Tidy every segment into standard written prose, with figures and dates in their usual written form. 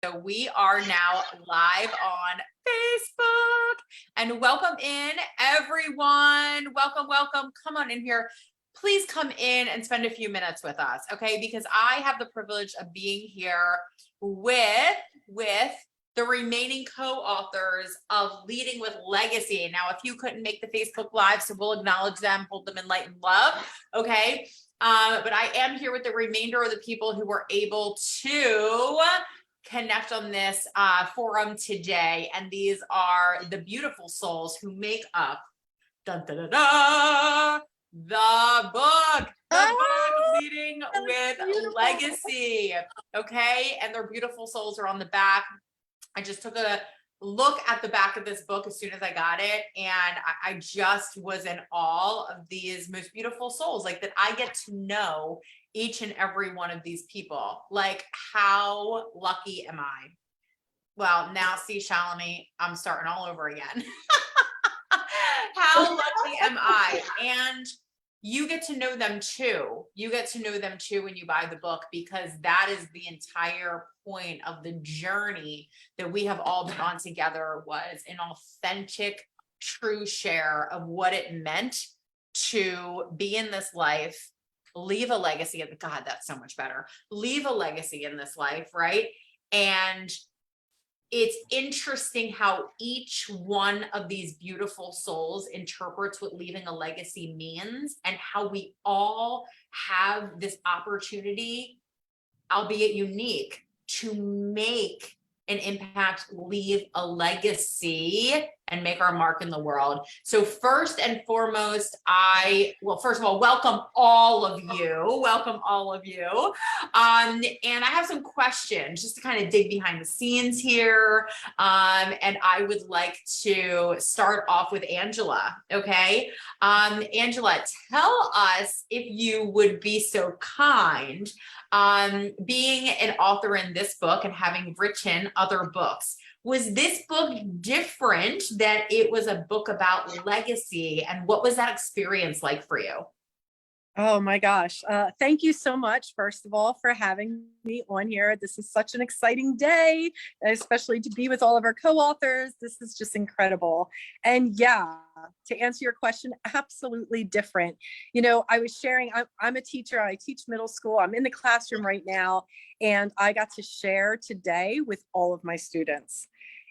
So we are now live on Facebook, and welcome in everyone. Welcome, welcome. Come on in here. Please come in and spend a few minutes with us, okay? Because I have the privilege of being here with the remaining co-authors of Leading with Legacy. Now, if you couldn't make the Facebook Live, so we'll acknowledge them, hold them in light and love, okay? But I am here with the remainder of the people who were able to connect on this forum today, and these are the beautiful souls who make up dun, da, da, da, the book Leading with Legacy. Okay, and their beautiful souls are on the back. I just took a look at the back of this book as soon as I got it, and I just was in awe of these most beautiful souls, like that I get to know each and every one of these people. Like, how lucky am I? Well, now see, Shalini, I'm starting all over again. How lucky am I? And you get to know them too. You get to know them too when you buy the book, because that is the entire point of the journey that we have all been on together, was an authentic, true share of what it meant to be in this life, leave a legacy. God, that's so much better. Leave a legacy in this life, right? And it's interesting how each one of these beautiful souls interprets what leaving a legacy means, and how we all have this opportunity, albeit unique, to make an impact, leave a legacy, and make our mark in the world. So first and foremost, first of all, welcome all of you. Welcome all of you. And I have some questions just to kind of dig behind the scenes here. And I would like to start off with Angela. Okay. Angela, tell us, if you would be so kind, being an author in this book and having written other books, was this book different that it was a book about legacy? And what was that experience like for you? Oh my gosh. Thank you so much, first of all, for having me on here. This is such an exciting day, especially to be with all of our co-authors. This is just incredible. And yeah, to answer your question, absolutely different. You know, I was sharing, I'm a teacher. I teach middle school. I'm in the classroom right now, and I got to share today with all of my students.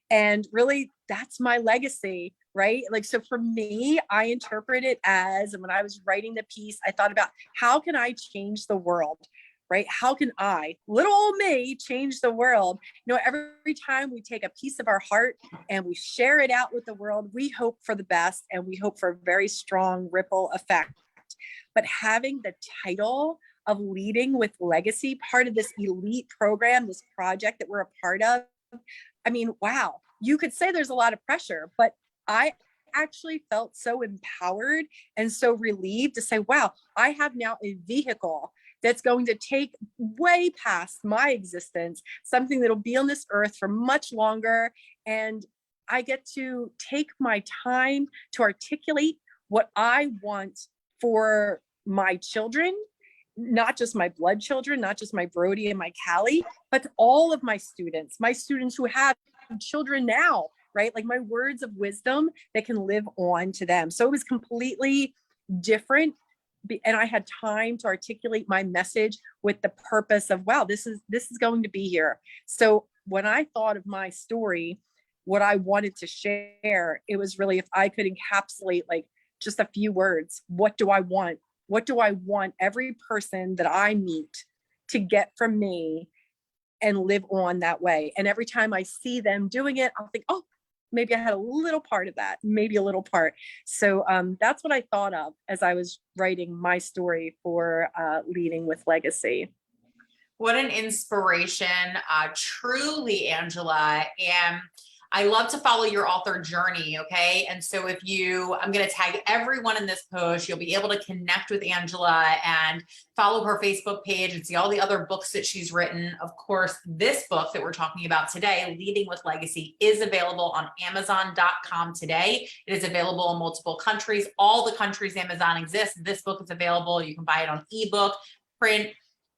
And really, that's my legacy, right? Like, so for me, I interpret it as, and when I was writing the piece, I thought about, how can I change the world, right? How can I, little old me, change the world? You know, every time we take a piece of our heart and we share it out with the world, we hope for the best, and we hope for a very strong ripple effect. But having the title of Leading with Legacy, part of this elite program, this project that we're a part of, I mean, wow, you could say there's a lot of pressure, but I actually felt so empowered and so relieved to say, wow, I have now a vehicle that's going to take way past my existence, something that'll be on this earth for much longer. And I get to take my time to articulate what I want for my children, not just my blood children, not just my Brody and my Callie, but all of my students who have children now, right? Like my words of wisdom that can live on to them. So it was completely different. And I had time to articulate my message with the purpose of, wow, this is going to be here. So when I thought of my story, what I wanted to share, it was really, if I could encapsulate like just a few words, what do I want? What do I want every person that I meet to get from me and live on that way? And every time I see them doing it, I'll think, oh, maybe I had a little part of that, maybe a little part. So that's what I thought of as I was writing my story for Leading with Legacy. What an inspiration, truly, Angela. And I love to follow your author journey, okay? And so I'm going to tag everyone in this post. You'll be able to connect with Angela and follow her Facebook page and see all the other books that she's written. Of course, this book that we're talking about today, Leading with Legacy, is available on Amazon.com today. It is available in multiple countries. All the countries Amazon exists. This book is available. You can buy it on ebook, print,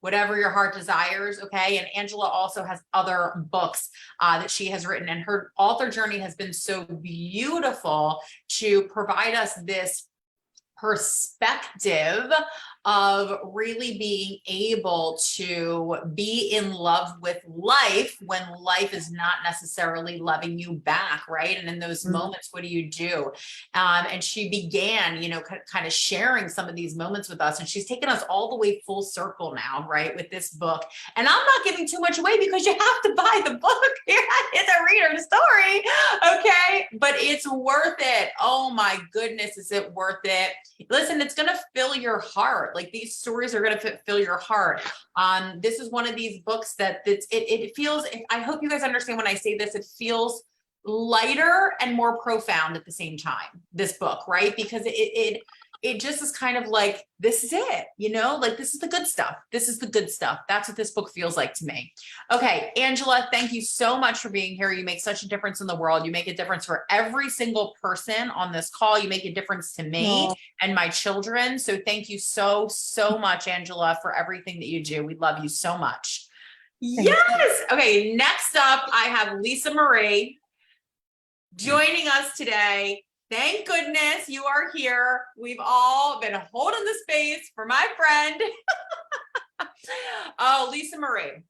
Whatever Your Heart Desires. Okay. And Angela also has other books that she has written, and her author journey has been so beautiful to provide us this perspective of really being able to be in love with life when life is not necessarily loving you back, right? And in those moments, what do you do? And she began, kind of sharing some of these moments with us, and she's taken us all the way full circle now, right, with this book. And I'm not giving too much away because you have to buy the book. It's a reader story, okay? But it's worth it. Oh my goodness, is it worth it? Listen, it's going to fill your heart. Like, these stories are going to fill your heart. This is one of these books that it feels, I hope you guys understand when I say this, it feels lighter and more profound at the same time, this book, right? Because it just is kind of like, this is it, like, this is the good stuff. This is the good stuff. That's what this book feels like to me. Okay, Angela, thank you so much for being here. You make such a difference in the world. You make a difference for every single person on this call. You make a difference to me and my children. So thank you so, so much, Angela, for everything that you do. We love you so much. Yes. Okay, next up, I have Lisa Marie joining us today. Thank goodness you are here. We've all been holding the space for my friend. Oh, Lisa Marie,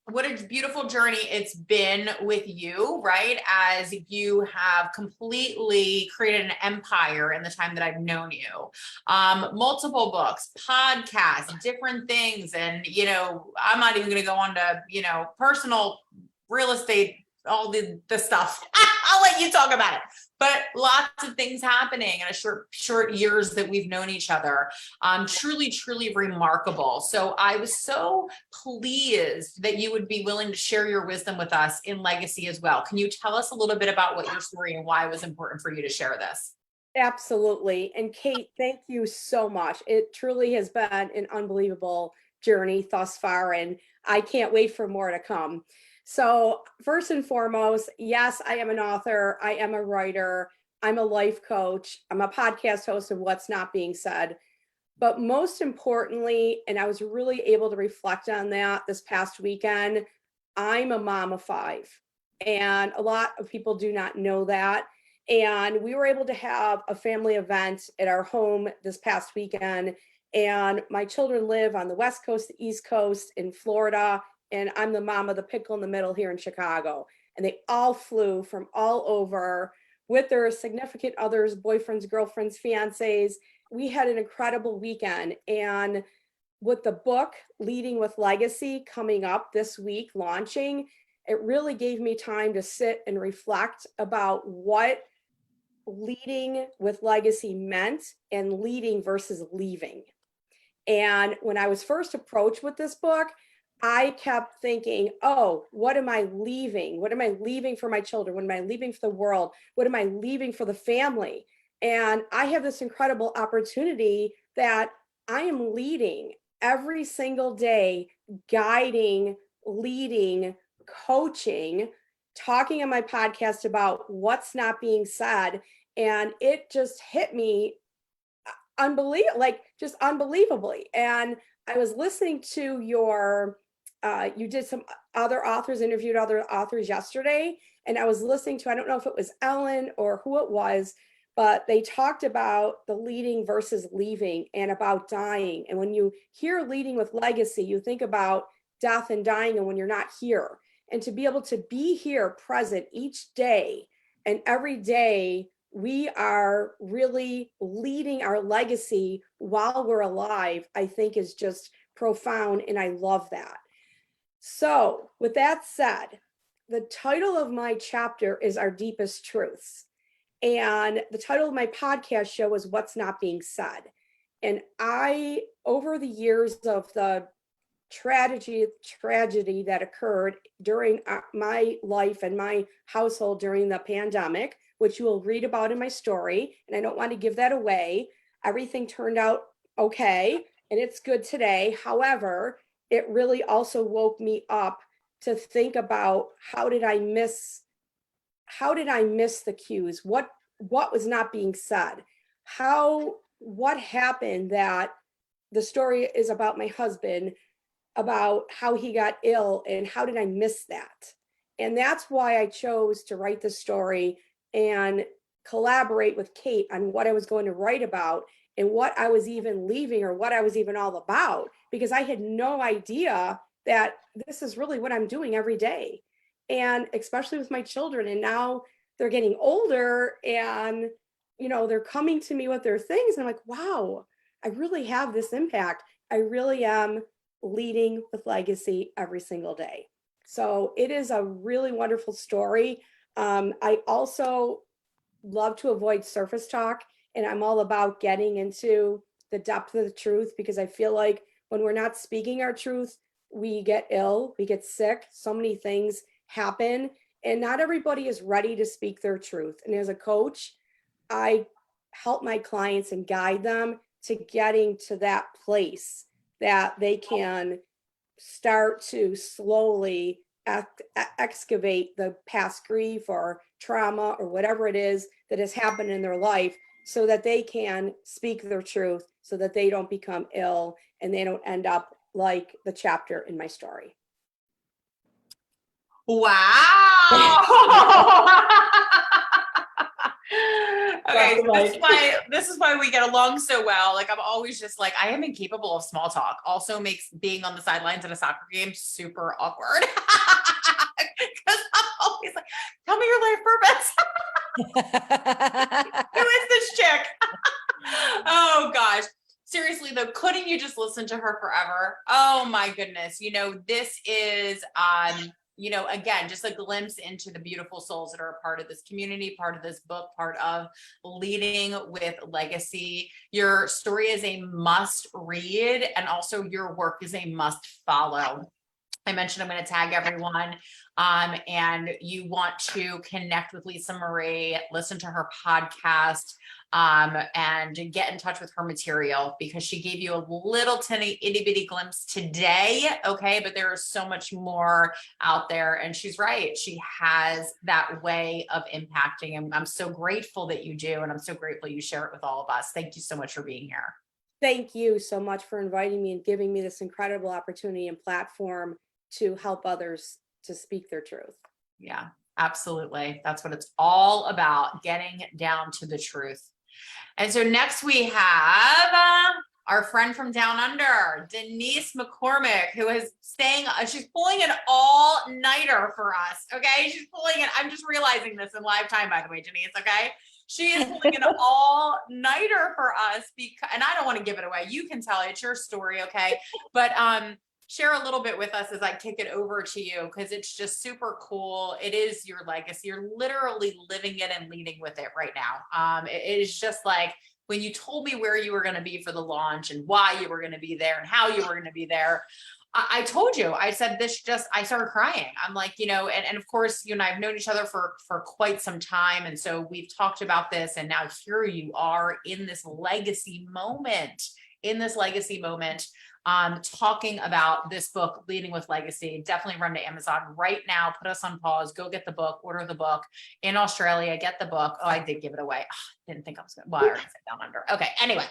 what a beautiful journey it's been with you, right? As you have completely created an empire in the time that I've known you. Multiple books, podcasts, different things. And, I'm not even going to go on to, personal real estate, all the stuff. I'll let you talk about it. But lots of things happening in a short years that we've known each other. Truly, truly remarkable. So I was so pleased that you would be willing to share your wisdom with us in legacy as well. Can you tell us a little bit about what your story and why it was important for you to share this? Absolutely. And Kate, thank you so much. It truly has been an unbelievable journey thus far, and I can't wait for more to come. So first and foremost, yes, I am an author. I am a writer. I'm a life coach. I'm a podcast host of What's Not Being Said. But most importantly, and I was really able to reflect on that this past weekend, I'm a mom of 5. And a lot of people do not know that. And we were able to have a family event at our home this past weekend. And my children live on the West Coast, the East Coast, in Florida. And I'm the mom of the pickle in the middle here in Chicago. And they all flew from all over with their significant others, boyfriends, girlfriends, fiancés. We had an incredible weekend. And with the book Leading with Legacy coming up this week, launching, it really gave me time to sit and reflect about what leading with legacy meant and leading versus leaving. And when I was first approached with this book, I kept thinking, oh, what am I leaving? What am I leaving for my children? What am I leaving for the world? What am I leaving for the family? And I have this incredible opportunity that I am leading every single day, guiding, leading, coaching, talking on my podcast about what's not being said. And it just hit me just unbelievably. And I was listening to your, you did some other authors, interviewed other authors yesterday. And I was listening to, I don't know if it was Ellen or who it was, but they talked about the leading versus leaving and about dying. And when you hear leading with legacy, you think about death and dying and when you're not here. And to be able to be here present each day, and every day we are really leading our legacy while we're alive, I think is just profound. And I love that. So with that said, the title of my chapter is Our Deepest Truths. And the title of my podcast show is What's Not Being Said. And I, over the years of the tragedy that occurred during my life and my household during the pandemic, which you will read about in my story, and I don't want to give that away. Everything turned out okay, and it's good today. However, it really also woke me up to think about how did I miss the cues? What was not being said? What happened that the story is about my husband about how he got ill and how did I miss that. And that's why I chose to write the story and collaborate with Kate on what I was going to write about and what I was even leaving or what I was even all about, because I had no idea that this is really what I'm doing every day. And especially with my children, and now they're getting older and, you know, they're coming to me with their things. And I'm like, wow, I really have this impact. I really am leading with legacy every single day. So it is a really wonderful story. I also love to avoid surface talk, and I'm all about getting into the depth of the truth, because I feel like when we're not speaking our truth, we get ill, we get sick, so many things happen, and not everybody is ready to speak their truth. And as a coach, I help my clients and guide them to getting to that place that they can start to slowly excavate the past grief or trauma or whatever it is that has happened in their life, so that they can speak their truth, so that they don't become ill and they don't end up like the chapter in my story. Wow. Okay, so this is why we get along so well. Like, I'm always just like, I am incapable of small talk. Also makes being on the sidelines at a soccer game super awkward. Because I'm always like, tell me your life purpose. Who is this chick? Oh gosh. Seriously though, couldn't you just listen to her forever? Oh my goodness. You know, this is you know, again, just a glimpse into the beautiful souls that are a part of this community, part of this book, part of leading with legacy. Your story is a must read, and also your work is a must follow. I mentioned I'm going to tag everyone, and you want to connect with Lisa Marie, listen to her podcast, and get in touch with her material, because she gave you a little tiny itty bitty glimpse today. Okay. But there is so much more out there, and she's right. She has that way of impacting. And I'm so grateful that you do. And I'm so grateful you share it with all of us. Thank you so much for being here. Thank you so much for inviting me and giving me this incredible opportunity and platform to help others to speak their truth. Yeah, absolutely. That's what it's all about, getting down to the truth. And so next we have our friend from down under, Denise McCormick, who is staying, she's pulling an all-nighter for us, okay? She's pulling it, I'm just realizing this in live time, by the way, Denise, okay? She is pulling an all-nighter for us, because, and I don't want to give it away. You can tell it, it's your story, okay? But share a little bit with us as I kick it over to you, because it's just super cool. It is your legacy. You're literally living it and leading with it right now. It is just like when you told me where you were going to be for the launch and why you were going to be there and how you were going to be there. I told you, I said this, just, I started crying. I'm like, you know, and of course, you and I have known each other for quite some time. And so we've talked about this, and now here you are in this legacy moment, talking about this book, Leading with Legacy. Definitely run to Amazon right now, put us on pause, go get the book, order the book in Australia, get the book. Oh, I did give it away. Didn't think I was gonna, well, I already said down under. Okay, anyway,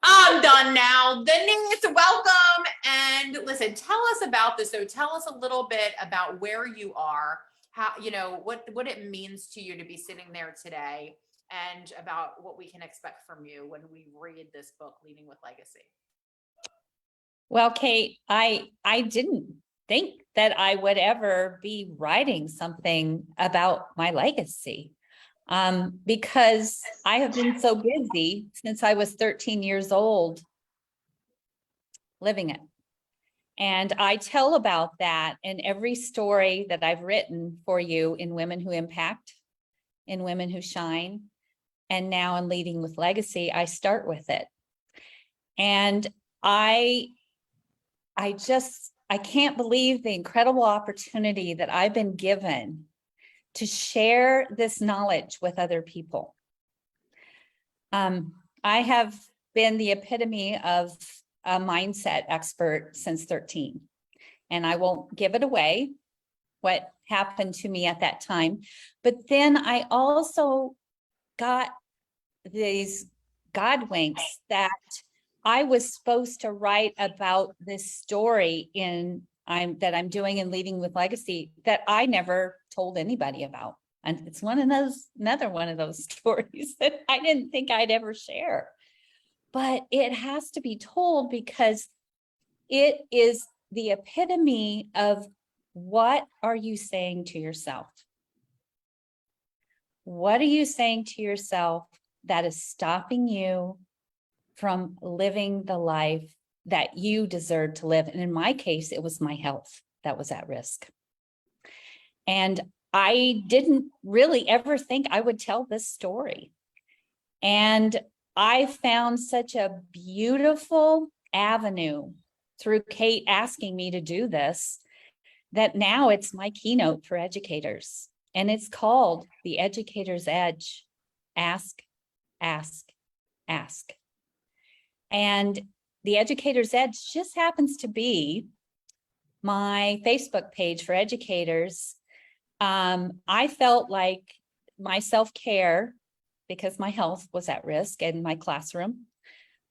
I'm done now. Denise, welcome. And listen, tell us about this. So tell us a little bit about where you are, how, you know, what it means to you to be sitting there today, and about what we can expect from you when we read this book, Leading with Legacy. Well, Kate, I didn't think that I would ever be writing something about my legacy, because I have been so busy since I was 13 years old living it. And I tell about that in every story that I've written for you in Women Who Impact, in Women Who Shine, and now in Leading with Legacy. I start with it. And I can't believe the incredible opportunity that I've been given to share this knowledge with other people. I have been the epitome of a mindset expert since 13, and I won't give it away what happened to me at that time. But then I also got these God winks that I was supposed to write about this story that I'm doing in Leading with Legacy that I never told anybody about. And it's another one of those stories that I didn't think I'd ever share. But it has to be told because it is the epitome of what are you saying to yourself? What are you saying to yourself that is stopping you from living the life that you deserve to live? And in my case, it was my health that was at risk. And I didn't really ever think I would tell this story. And I found such a beautiful avenue through Kate asking me to do this, that now it's my keynote for educators. And it's called The Educator's Edge. Ask, ask, ask. And The Educator's Edge just happens to be my Facebook page for educators. I felt like my self-care, because my health was at risk in my classroom,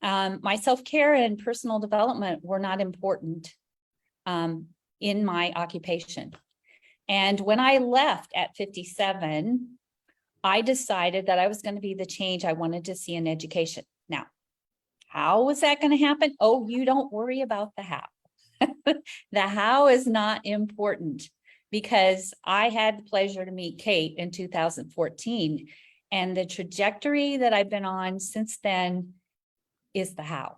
my self-care and personal development were not important in my occupation. And when I left at 57, I decided that I was going to be the change I wanted to see in education. Now, how was that going to happen? Oh, you don't worry about the how. The how is not important, because I had the pleasure to meet Kate in 2014, and the trajectory that I've been on since then is the how.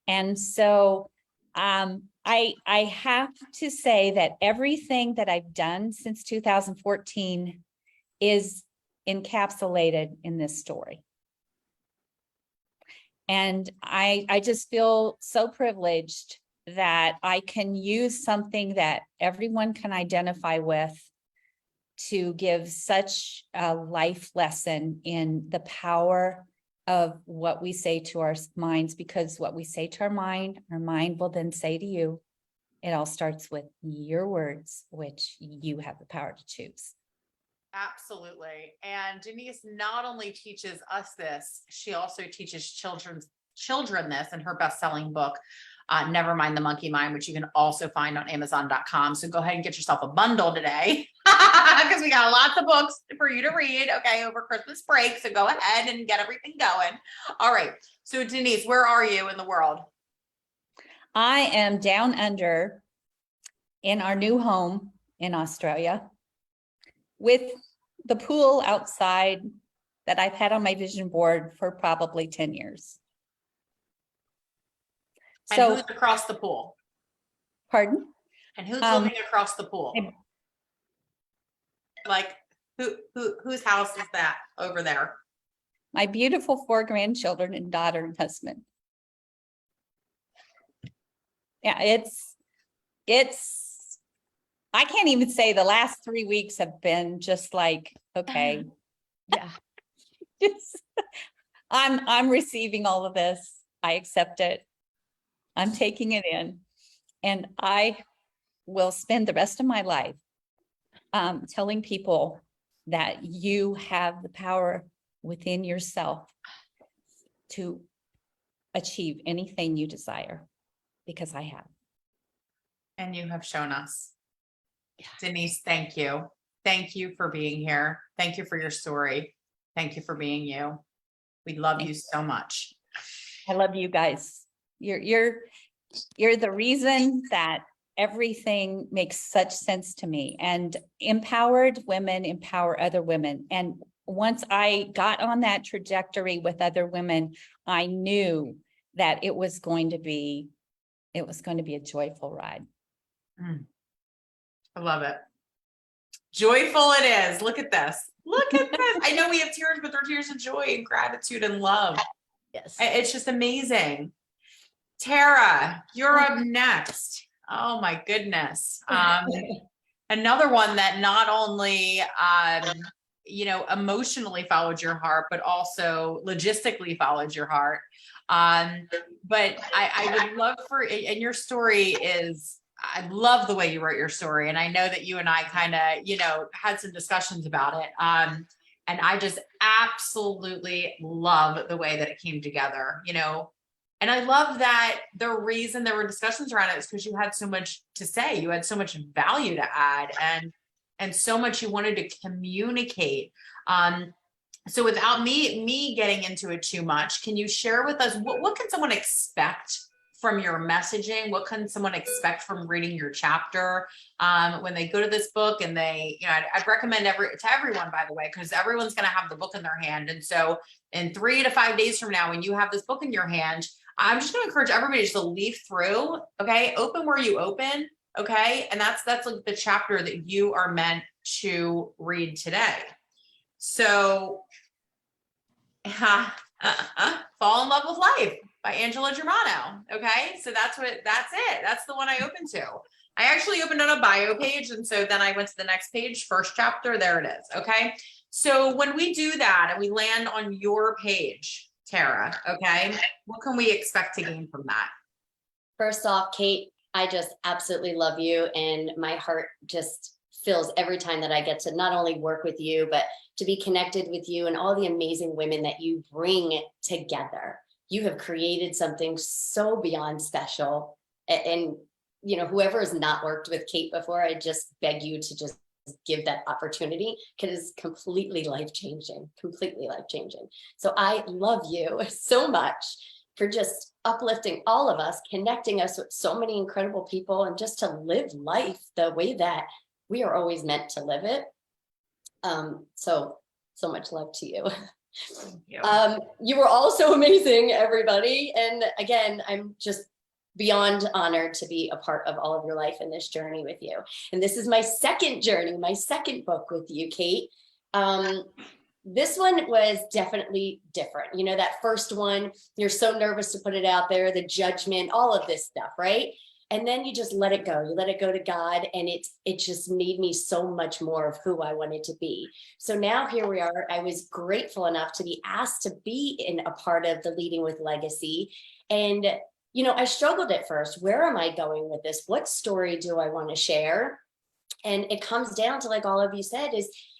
And so I have to say that everything that I've done since 2014 is encapsulated in this story. And I just feel so privileged that I can use something that everyone can identify with to give such a life lesson in the power of what we say to our minds, because what we say to our mind will then say to you. It all starts with your words, which you have the power to choose. Absolutely. And Denise not only teaches us this, she also teaches children this in her best-selling book, Never Mind the Monkey Mind, which you can also find on Amazon.com. So go ahead and get yourself a bundle today, because we got lots of books for you to read, okay, over Christmas break. So go ahead and get everything going. All right. So Denise, where are you in the world? I am down under in our new home in Australia with the pool outside that I've had on my vision board for probably 10 years. And So, who's across the pool? pardon? And who's living across the pool? I- Like whose house is that over there? My beautiful 4 grandchildren and daughter and husband. Yeah, it's, I can't even say the last 3 weeks have been just like, okay. Yeah. I'm receiving all of this. I accept it. I'm taking it in, and I will spend the rest of my life telling people that you have the power within yourself to achieve anything you desire, because I have. And you have shown us. Denise, thank you. Thank you for being here. Thank you for your story. Thank you for being you. We love you so much. I love you guys. You're the reason that everything makes such sense to me. And empowered women empower other women. And once I got on that trajectory with other women, I knew that it was going to be a joyful ride. I love it. Joyful it is. Look at this. Look at this. I know we have tears, but they're tears of joy and gratitude and love. Yes. It's just amazing. Tara, you're up next. Oh my goodness. Another one that not only, emotionally followed your heart, but also logistically followed your heart. But I would love and your story is, I love the way you wrote your story. And I know that you and I kind of, had some discussions about it. And I just absolutely love the way that it came together, And I love that the reason there were discussions around it is because you had so much to say. You had so much value to add and so much you wanted to communicate. So without me getting into it too much, can you share with us what can someone expect from your messaging? What can someone expect from reading your chapter when they go to this book? And they, I'd recommend to everyone, by the way, because everyone's going to have the book in their hand. And so in 3 to 5 days from now, when you have this book in your hand, I'm just going to encourage everybody just to leaf through. Okay, open where you open. Okay, and that's like the chapter that you are meant to read today. So, Fall in Love with Life by Angela Germano. Okay, so that's it. That's the one I opened to. I actually opened on a bio page, and so then I went to the next page, first chapter. There it is. Okay, so when we do that and we land on your page, Tara, okay, what can we expect to gain from that? First off, Kate, I just absolutely love you, and my heart just fills every time that I get to not only work with you, but to be connected with you and all the amazing women that you bring together. You have created something so beyond special. And whoever has not worked with Kate before, I just beg you to just give that opportunity, because it's completely life-changing. So I love you so much for just uplifting all of us, connecting us with so many incredible people, and just to live life the way that we are always meant to live it. So much love to you. Thank you. You were all so amazing, everybody. And again, I'm just beyond honored to be a part of all of your life in this journey with you. And this is my second journey, my second book with you, Kate. This one was definitely different. That first one, you're so nervous to put it out there, the judgment, all of this stuff, right? And then you just let it go. You let it go to God, and it just made me so much more of who I wanted to be. So now here we are. I was grateful enough to be asked to be in a part of the Leading with Legacy. And, I struggled at first. Where am I going with this? What story do I want to share? And it comes down to, like all of you said,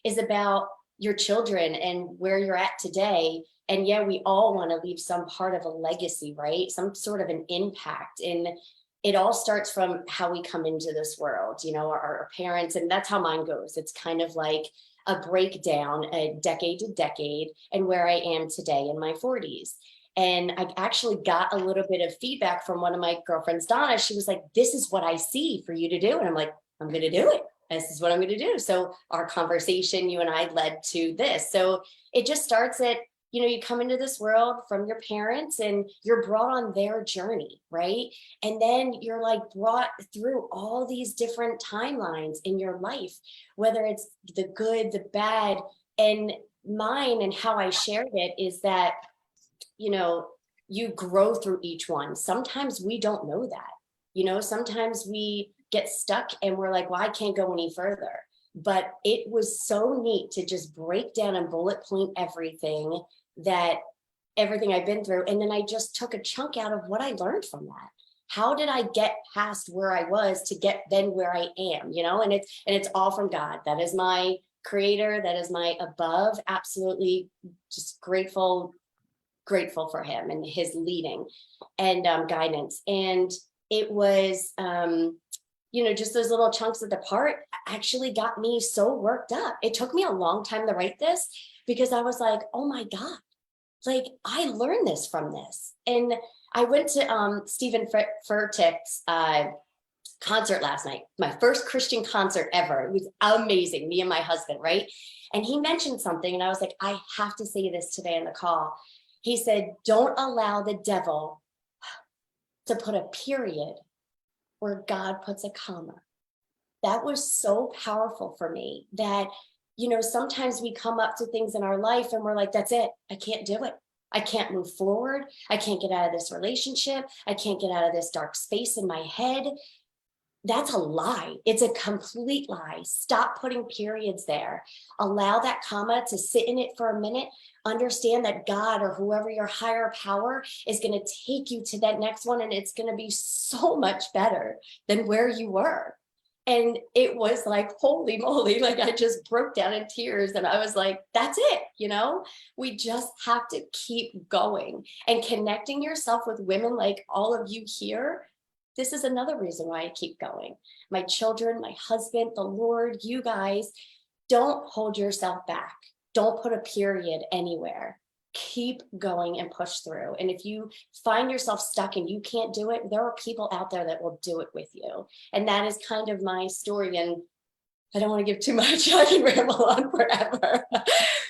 is about your children and where you're at today. And yeah, we all want to leave some part of a legacy, right? Some sort of an impact. And it all starts from how we come into this world, our parents, and that's how mine goes. It's kind of like a breakdown, a decade to decade, and where I am today in my 40s. And I actually got a little bit of feedback from one of my girlfriends, Donna. She was like, this is what I see for you to do. And I'm like, I'm going to do it. This is what I'm going to do. So our conversation, you and I, led to this. So it just starts at, you come into this world from your parents and you're brought on their journey, right? And then you're like brought through all these different timelines in your life, whether it's the good, the bad. And mine, and how I shared it, is that, you grow through each one. Sometimes we don't know that, sometimes we get stuck and we're like, well, I can't go any further. But it was so neat to just break down and bullet point everything I've been through. And then I just took a chunk out of what I learned from that. How did I get past where I was to get then where I am, and it's all from God. That is my creator. That is my above. Absolutely just grateful for him and his leading and guidance. And it was, just those little chunks of the part actually got me so worked up. It took me a long time to write this, because I was like, oh my God, like I learned this from this. And I went to Stephen Furtick's concert last night, my first Christian concert ever. It was amazing, me and my husband, right? And he mentioned something, and I was like, I have to say this today in the call. He said, don't allow the devil to put a period where God puts a comma. That was so powerful for me, that sometimes we come up to things in our life and we're like, that's it. I can't do it. I can't move forward. I can't get out of this relationship. I can't get out of this dark space in my head. That's a lie. It's a complete lie. Stop putting periods there. Allow that comma to sit in it for a minute. Understand that God, or whoever your higher power, is going to take you to that next one. And it's going to be so much better than where you were. And it was like, holy moly, like I just broke down in tears and I was like, that's it, you know, we just have to keep going and connecting yourself with women like all of you here. This is another reason why I keep going. My children, my husband, the Lord, you guys, don't hold yourself back. Don't put a period anywhere. Keep going and push through. And if you find yourself stuck and you can't do it, there are people out there that will do it with you. And that is kind of my story. And I don't want to give too much. I can ramble on forever.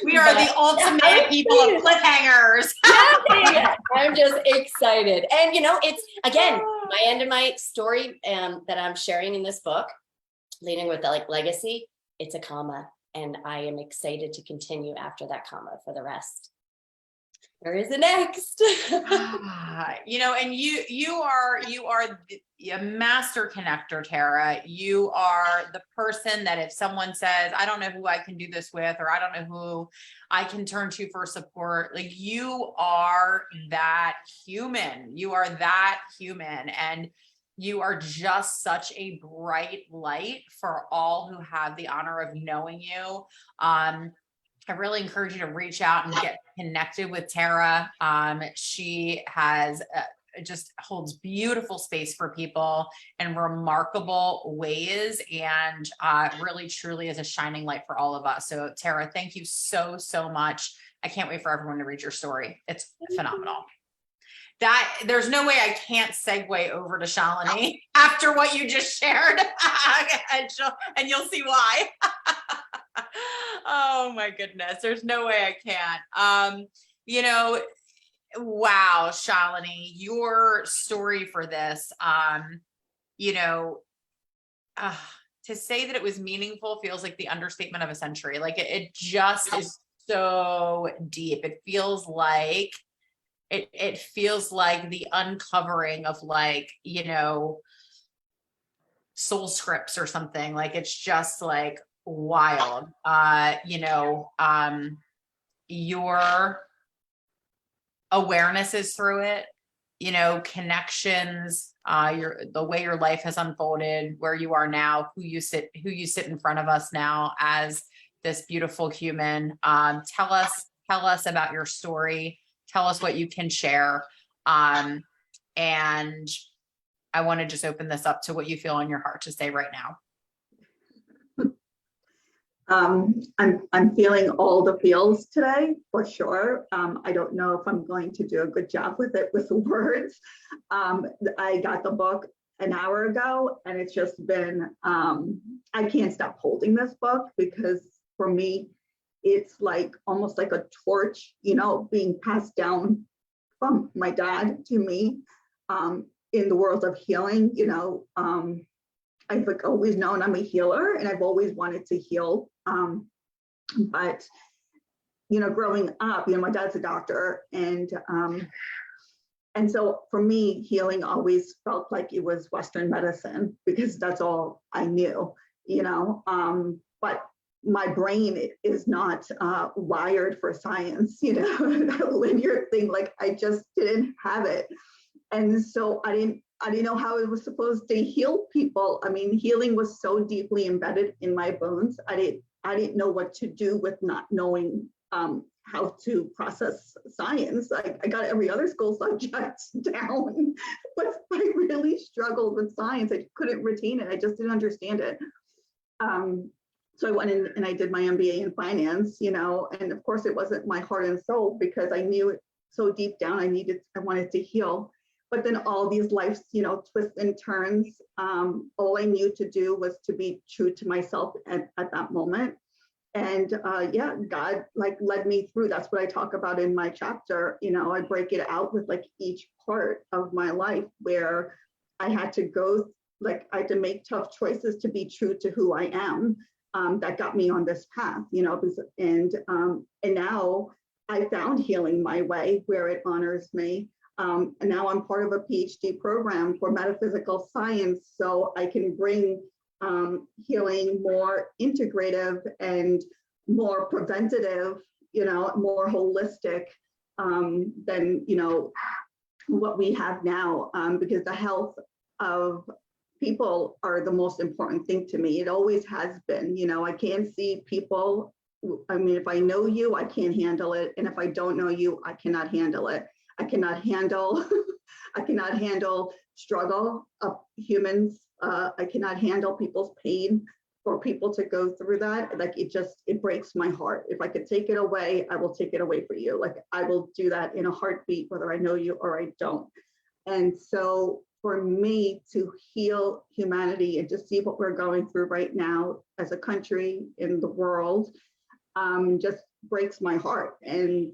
We are the ultimate people of cliffhangers. Yeah, I'm just excited. And, you know, it's, again, my end of my story that I'm sharing in this book, leading with the legacy, it's a comma. And I am excited to continue after that comma for the rest. Where is the next? You know, and you are a master connector, Tara. You are the person that if someone says, I don't know who I can do this with, or I don't know who I can turn to for support, like you are that human. You are that human. And you are just such a bright light for all who have the honor of knowing you. I really encourage you to reach out and get connected with Tara. She has just holds beautiful space for people in remarkable ways, and really truly is a shining light for all of us. So Tara, thank you so, so much. I can't wait for everyone to read your story. It's phenomenal. That there's no way I can't segue over to Shalini after what you just shared. And you'll see why. Oh my goodness. There's no way I can't. You know, wow, Shalini, your story for this, you know, to say that it was meaningful feels like the understatement of a century. Like it just is so deep. It feels like the uncovering of, like, you know, soul scripts or something. Like it's just like wild. You know, your awarenesses through it, you know, connections, the way your life has unfolded, where you are now, who you sit in front of us now as this beautiful human. Tell us about your story. Tell us what you can share. And I want to just open this up to what you feel on your heart to say right now. I'm feeling all the feels today, for sure. I don't know if I'm going to do a good job with it with the words. I got the book an hour ago, and it's just been, I can't stop holding this book, because for me, it's like almost like a torch, you know, being passed down from my dad to me in the world of healing. You know, I've like always known I'm a healer, and I've always wanted to heal. But, you know, growing up, you know, my dad's a doctor, and so for me, healing always felt like it was Western medicine, because that's all I knew, you know. But my brain is not wired for science, you know, that linear thing. Like I just didn't have it, and so I didn't know how it was supposed to heal people. I mean, healing was so deeply embedded in my bones. I didn't know what to do with not knowing how to process science. I got every other school subject down, but I really struggled with science. I couldn't retain it. I just didn't understand it. So I went in and I did my MBA in finance, you know, and of course it wasn't my heart and soul, because I knew it so deep down I wanted to heal. But then all these life's, you know, twists and turns, all I knew to do was to be true to myself at that moment. And yeah, God like led me through. That's what I talk about in my chapter. You know, I break it out with like each part of my life where I had to go, like I had to make tough choices to be true to who I am. That got me on this path, you know, and now I found healing my way where it honors me. And now I'm part of a PhD program for metaphysical science, so I can bring healing more integrative and more preventative, you know, more holistic than, you know, what we have now, because the health of people are the most important thing to me. It always has been, I can't see people. I mean, if I know you, I can't handle it. And if I don't know you, I cannot handle it. I cannot handle, I cannot handle struggle of humans. I cannot handle people's pain. For people to go through that, like it breaks my heart. If I could take it away, I will take it away for you. Like I will do that in a heartbeat, whether I know you or I don't. And so for me to heal humanity and to see what we're going through right now as a country in the world, just breaks my heart. And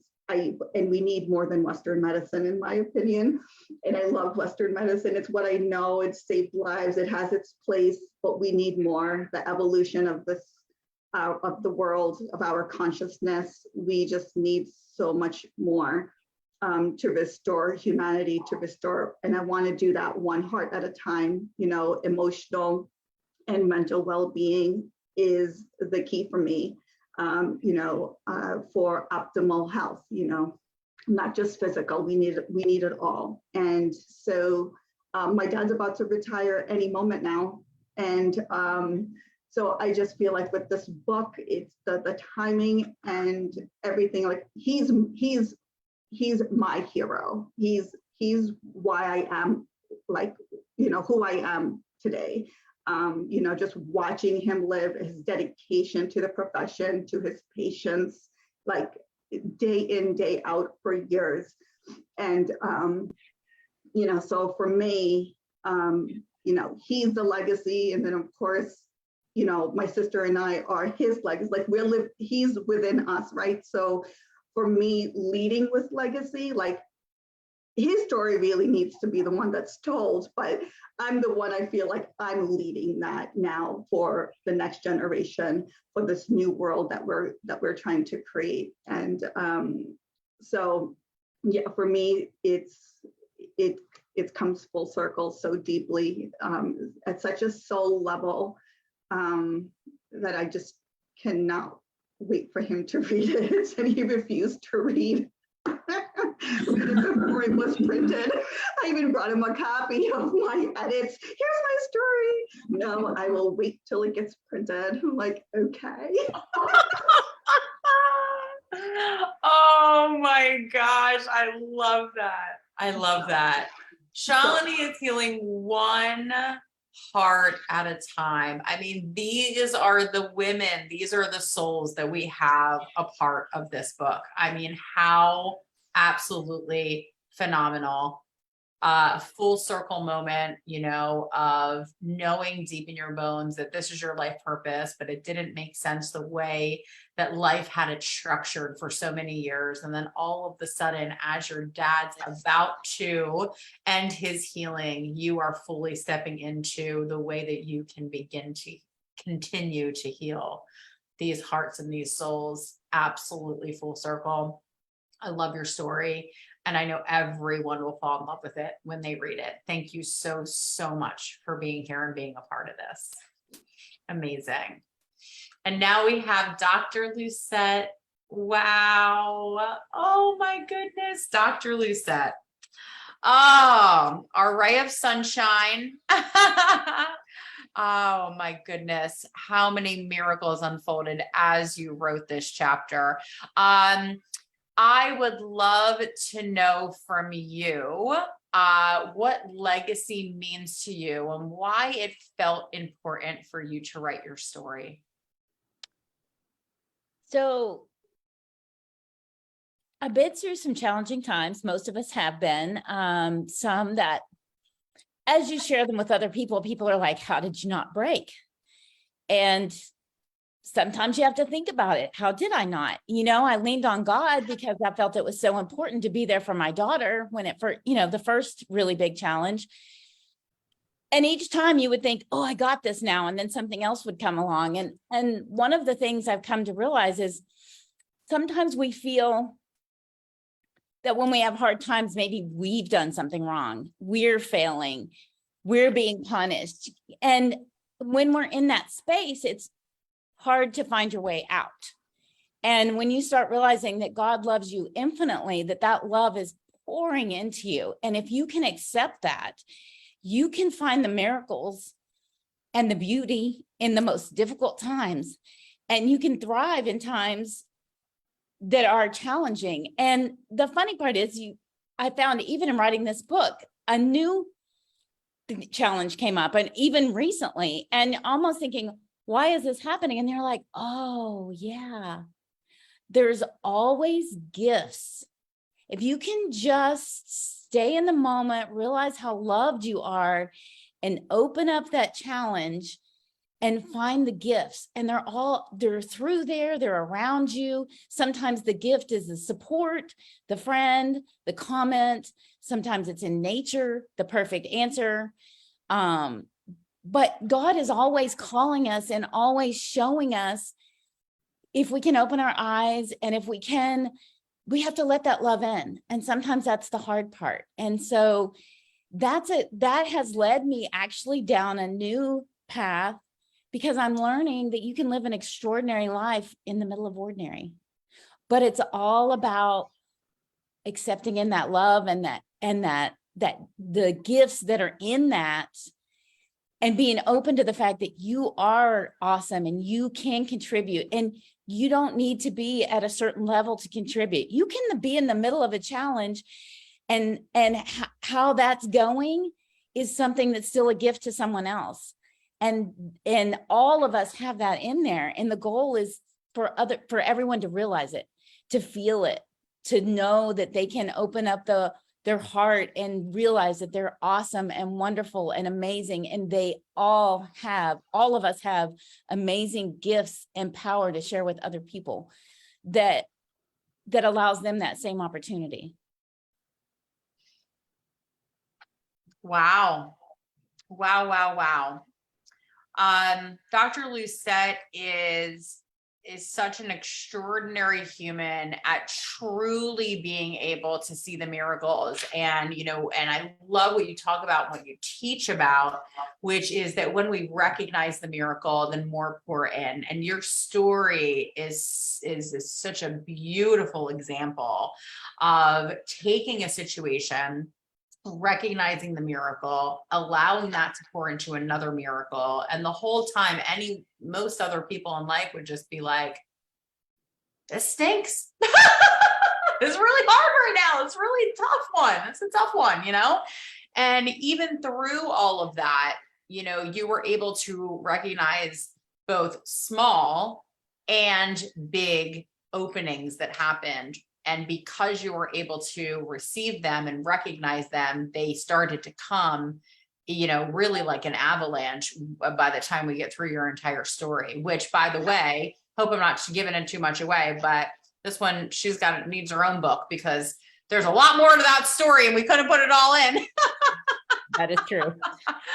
we need more than Western medicine, in my opinion. And I love Western medicine. It's what I know. It's saved lives. It has its place, but we need more. The evolution of this, of the world, of our consciousness. We just need so much more to restore humanity, to restore. And I want to do that one heart at a time. Emotional and mental well-being is the key for me. For optimal health, not just physical, we need it all. And so my dad's about to retire any moment now. And so I just feel like with this book, it's the timing and everything, like he's my hero. He's why I am like, who I am today. Just watching him live, his dedication to the profession, to his patients, like day in, day out for years. And, so for me, he's the legacy. And then of course, my sister and I are his legacy, like he's within us, right? So for me, leading with legacy, like his story really needs to be the one that's told, but I'm the one I feel like I'm leading that now for the next generation, for this new world that we're trying to create. And so yeah, for me, it comes full circle so deeply at such a soul level that I just cannot wait for him to read it. And he refused to read before it was printed. I even brought him a copy of my edits. Here's my story. No, I will wait till it gets printed. I'm like, okay. Oh my gosh, I love that. I love that. Shalini is healing one heart at a time. I mean, these are the women, these are the souls that we have a part of this book. I mean, how absolutely phenomenal. Full circle moment, of knowing deep in your bones that this is your life purpose, but it didn't make sense the way that life had it structured for so many years. And then all of the sudden, as your dad's about to end his healing, you are fully stepping into the way that you can begin to continue to heal these hearts and these souls. Absolutely full circle. I love your story. And I know everyone will fall in love with it when they read it. Thank you so, so much for being here and being a part of this. Amazing. And now we have Dr. Lucette. Wow. Oh my goodness. Dr. Lucette. Oh, our ray of sunshine. Oh my goodness. How many miracles unfolded as you wrote this chapter. I would love to know from you what legacy means to you and why it felt important for you to write your story. So I've been through some challenging times. Most of us have been. Some that, as you share them with other people, people are like, how did you not break? And sometimes you have to think about it. How did I not? I leaned on God because I felt it was so important to be there for my daughter when the first really big challenge. And each time you would think, oh, I got this now. And then something else would come along. And one of the things I've come to realize is sometimes we feel that when we have hard times, maybe we've done something wrong. We're failing. We're being punished. And when we're in that space, it's hard to find your way out. And when you start realizing that God loves you infinitely, that love is pouring into you. And if you can accept that, you can find the miracles and the beauty in the most difficult times, and you can thrive in times that are challenging. And the funny part is, I found even in writing this book, a new challenge came up, and even recently, and almost thinking, why is this happening? And they're like, oh yeah, there's always gifts. If you can just stay in the moment, realize how loved you are, and open up that challenge and find the gifts. And they're through there, they're around you. Sometimes the gift is the support, the friend, the comment. Sometimes it's in nature, the perfect answer. But God is always calling us and always showing us, if we can open our eyes, and if we have to let that love in. And sometimes that's the hard part. And so that has led me actually down a new path, because I'm learning that you can live an extraordinary life in the middle of ordinary, but it's all about accepting in that love and that the gifts that are in that, and being open to the fact that you are awesome and you can contribute, and you don't need to be at a certain level to contribute. You can be in the middle of a challenge, and how that's going is something that's still a gift to someone else. And all of us have that in there. And the goal is for everyone to realize it, to feel it, to know that they can open up their heart and realize that they're awesome and wonderful and amazing. And all of us have amazing gifts and power to share with other people that allows them that same opportunity. Wow. Dr. Lucette is such an extraordinary human at truly being able to see the miracles. And, and I love what you talk about, what you teach about, which is that when we recognize the miracle, then more pour in. And your story is such a beautiful example of taking a situation, recognizing the miracle, allowing that to pour into another miracle. And the whole time, most other people in life would just be like, this stinks. It's really hard right now. It's really a tough one. It's a tough one, And even through all of that, you were able to recognize both small and big openings that happened. And because you were able to receive them and recognize them, they started to come, really like an avalanche by the time we get through your entire story, which, by the way, hope I'm not giving it too much away, but this one, needs her own book, because there's a lot more to that story and we couldn't put it all in. That is true.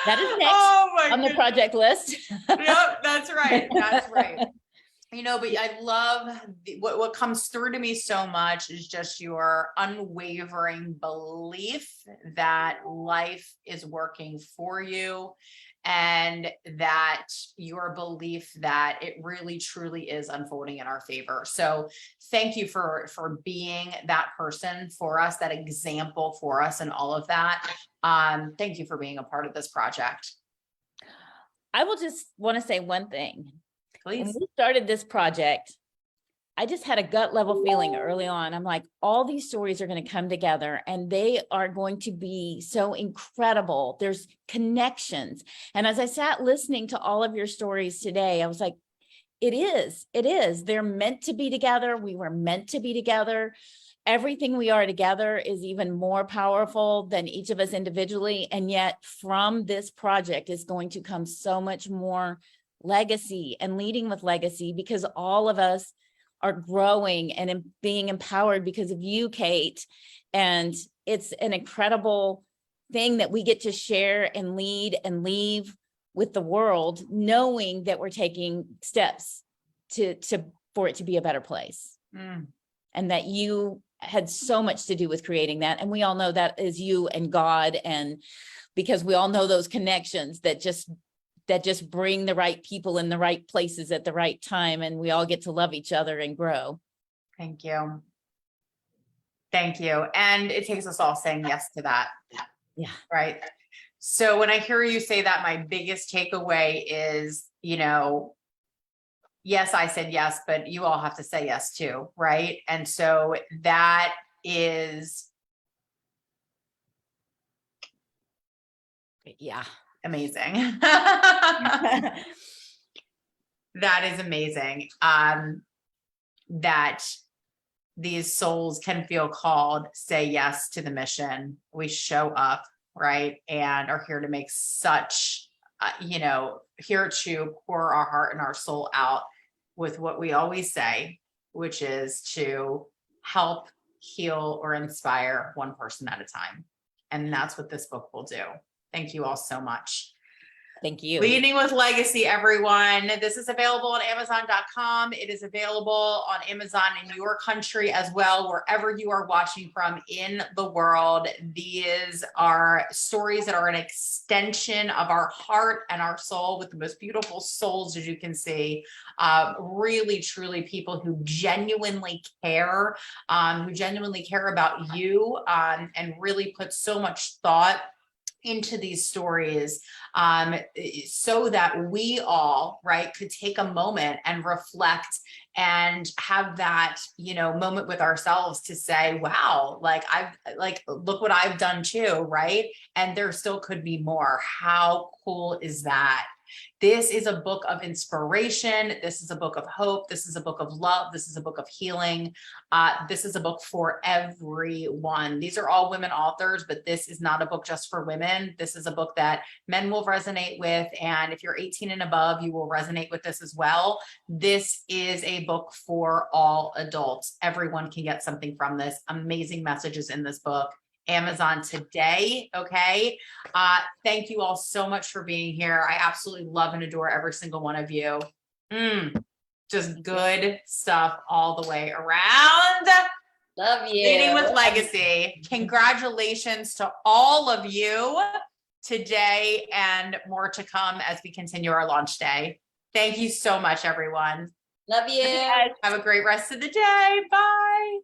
That is next on the project list. Yep, that's right. That's right. But I love what comes through to me so much is just your unwavering belief that life is working for you, and that your belief that it really truly is unfolding in our favor. So thank you for being that person for us, that example for us, and all of that. Thank you for being a part of this project. I will just want to say one thing. Please. When we started this project, I just had a gut level feeling early on. I'm like, all these stories are going to come together and they are going to be so incredible. There's connections. And as I sat listening to all of your stories today, I was like, it is. They're meant to be together. We were meant to be together. Everything we are together is even more powerful than each of us individually. And yet from this project is going to come so much more legacy and leading with legacy, because all of us are growing and being empowered because of you, Kate. And it's an incredible thing that we get to share and lead and leave with the world, knowing that we're taking steps for it to be a better place. And that you had so much to do with creating that. And we all know that is you and God, and because we all know those connections that just bring the right people in the right places at the right time, and we all get to love each other and grow. Thank you. And it takes us all saying yes to that. Yeah. Right. So when I hear you say that, my biggest takeaway is, yes, I said yes, but you all have to say yes too, right? And so that is Yeah. amazing. That is amazing. That these souls can feel called, say yes to the mission. We show up, right? And are here to make such, here to pour our heart and our soul out with what we always say, which is to help, heal, or inspire one person at a time. And that's what this book will do. Thank you all so much. Thank you. Leading with Legacy, everyone. This is available on Amazon.com. It is available on Amazon in your country as well, wherever you are watching from in the world. These are stories that are an extension of our heart and our soul, with the most beautiful souls, as you can see. Really, truly people who genuinely care about you, and really put so much thought into these stories, so that we all, right, could take a moment and reflect and have that, moment with ourselves to say, wow, look what I've done too, right? And there still could be more. How cool is that? This is a book of inspiration. This is a book of hope. This is a book of love. This is a book of healing. This is a book for everyone. These are all women authors, but this is not a book just for women. This is a book that men will resonate with. And if you're 18 and above, you will resonate with this as well. This is a book for all adults. Everyone can get something from this. Amazing messages in this book. Amazon today. Okay. Thank you all so much for being here. I absolutely love and adore every single one of you. Just good stuff all the way around. Love you. Leading with Legacy. Congratulations to all of you today, and more to come as we continue our launch day. Thank you so much, everyone. Love you. Have a great rest of the day. Bye.